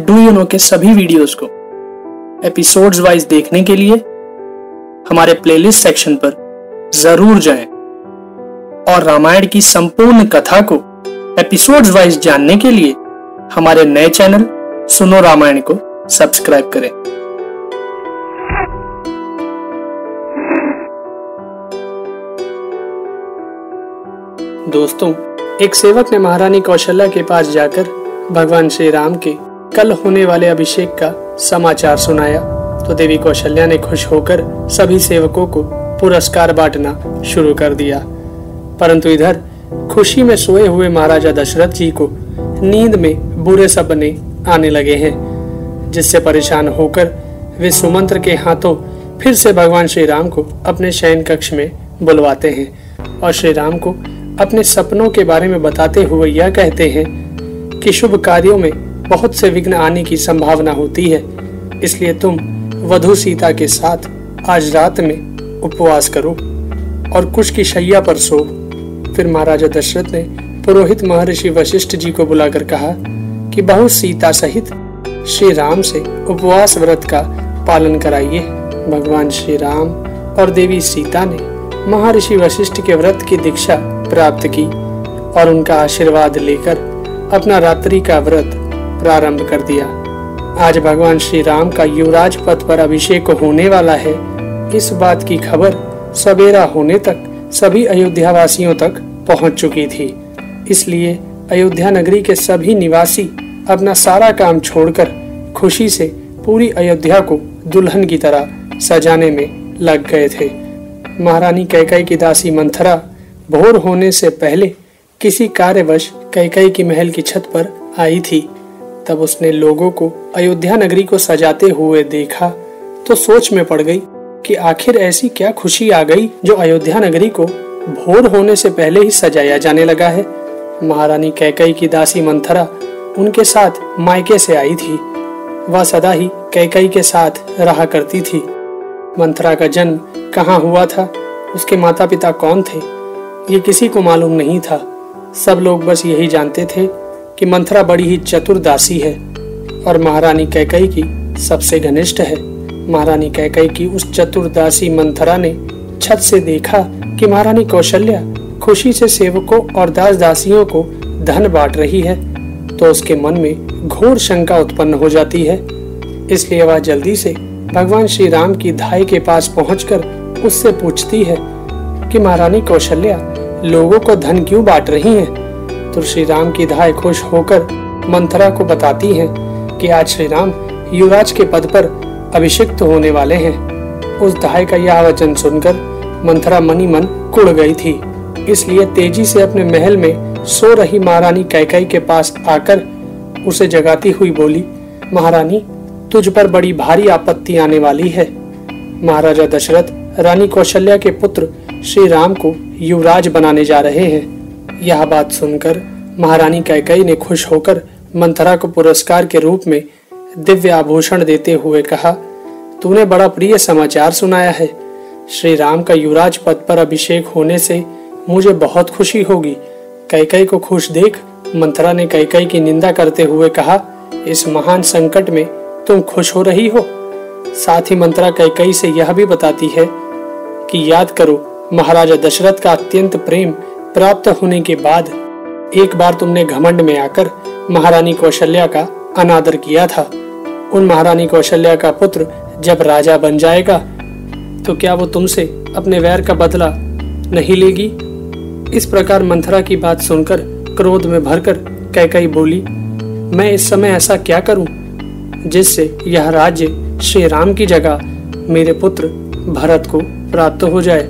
Do you know के सभी videos को एपिसोड्स वाइज देखने के लिए हमारे प्लेलिस्ट सेक्शन पर जरूर जाएं और रामायण की संपूर्ण कथा को एपिसोड्स वाइज जानने के लिए हमारे नए चैनल सुनो रामायण को सब्सक्राइब करें। दोस्तों, एक सेवक ने महारानी कौशल्या के पास जाकर भगवान श्री राम के कल होने वाले अभिषेक का समाचार सुनाया तो देवी कौशल्या ने खुश होकर सभी सेवकों को पुरस्कार बांटना शुरू कर दिया। परंतु इधर खुशी में सोए हुए महाराजा दशरथ जी को नींद में बुरे सपने आने लगे हैं, जिससे परेशान होकर वे सुमंत्र के हाथों फिर से भगवान श्री राम को अपने शयन कक्ष में बुलवाते हैं और श्री राम को अपने सपनों के बारे में बताते हुए यह कहते हैं कि शुभ कार्यों में बहुत से विघ्न आने की संभावना होती है, इसलिए तुम वधू सीता के साथ आज रात में उपवास करो और कुश की शैया पर सो। फिर महाराजा दशरथ ने पुरोहित महर्षि वशिष्ठ जी को बुलाकर कहा कि बहू सीता सहित श्री राम से उपवास व्रत का पालन कराइए। भगवान श्री राम और देवी सीता ने महर्षि वशिष्ठ के व्रत की दीक्षा प्राप्त की और उनका आशीर्वाद लेकर अपना रात्रि का व्रत प्रारंभ कर दिया। आज भगवान श्री राम का युवराज पद पर अभिषेक होने वाला है। इस बात की खबर सवेरा होने तक सभी अयोध्या वासियों तक पहुंच चुकी थी, इसलिए अयोध्या नगरी के सभी निवासी अपना सारा काम छोड़कर खुशी से पूरी अयोध्या को दुल्हन की तरह सजाने में लग गए थे। महारानी कैकेयी की दासी मंथरा भोर होने से पहले किसी कार्यवश कैकेयी की महल की छत पर आई थी। तब उसने लोगों को अयोध्या नगरी को सजाते हुए देखा तो सोच में पड़ गई कि आखिर ऐसी क्या खुशी आ गई जो अयोध्या नगरी को भोर होने से पहले ही सजाया जाने लगा है। महारानी कैकेयी की दासी मंथरा उनके साथ मायके से आई थी। वह सदा ही कैकेयी के साथ रहा करती थी। मंथरा का जन्म कहाँ हुआ था, उसके माता पिता कौन थे, ये किसी को मालूम नहीं था। सब लोग बस यही जानते थे कि मंथरा बड़ी ही चतुर दासी है और महारानी कैकेयी की सबसे घनिष्ठ है। महारानी कैकेयी की उस चतुर दासी मंथरा ने छत से देखा कि महारानी कौशल्या खुशी से सेवकों और दास दासियों को धन बांट रही है तो उसके मन में घोर शंका उत्पन्न हो जाती है। इसलिए वह जल्दी से भगवान श्री राम की धाई के पास पहुंचकर उससे पूछती है कि महारानी कौशल्या लोगों को धन क्यों बांट रही हैं? तो श्री राम की धाई खुश होकर मंथरा को बताती है कि आज श्री राम युवराज के पद पर अभिषिक्त होने वाले हैं। उस धाई का यह वचन सुनकर मंथरा मनी मन कुढ़ गई थी, इसलिए तेजी से अपने महल में सो रही महारानी कैकेयी के पास आकर उसे जगाती हुई बोली, महारानी तुझ पर बड़ी भारी आपत्ति आने वाली है। महाराजा दशरथ रानी कौशल्या के पुत्र श्री राम को युवराज बनाने जा रहे हैं। यह बात सुनकर महारानी कैकेयी ने खुश होकर मंथरा को पुरस्कार के रूप में दिव्य आभूषण देते हुए कहा, तूने बड़ा प्रिय समाचार सुनाया है। श्री राम का युवराज पद पर अभिषेक होने से मुझे बहुत खुशी होगी। कैकेयी को खुश देख मंथरा ने कैकेयी की निंदा करते हुए कहा, इस महान संकट में तुम खुश हो रही हो। साथ ही मंथरा कैकेयी से यह भी बताती है कि याद करो, महाराजा दशरथ का अत्यंत प्रेम प्राप्त होने के बाद एक बार तुमने घमंड में आकर महारानी कौशल्या का अनादर किया था। उन महारानी कौशल्या का पुत्र जब राजा बन जाएगा तो क्या वो तुमसे अपने वैर का बदला नहीं लेगी? इस प्रकार मंथरा की बात सुनकर क्रोध में भरकर कैकेयी बोली, मैं इस समय ऐसा क्या करूं जिससे यह राज्य श्री राम की जगह मेरे पुत्र भरत को प्राप्त हो जाए।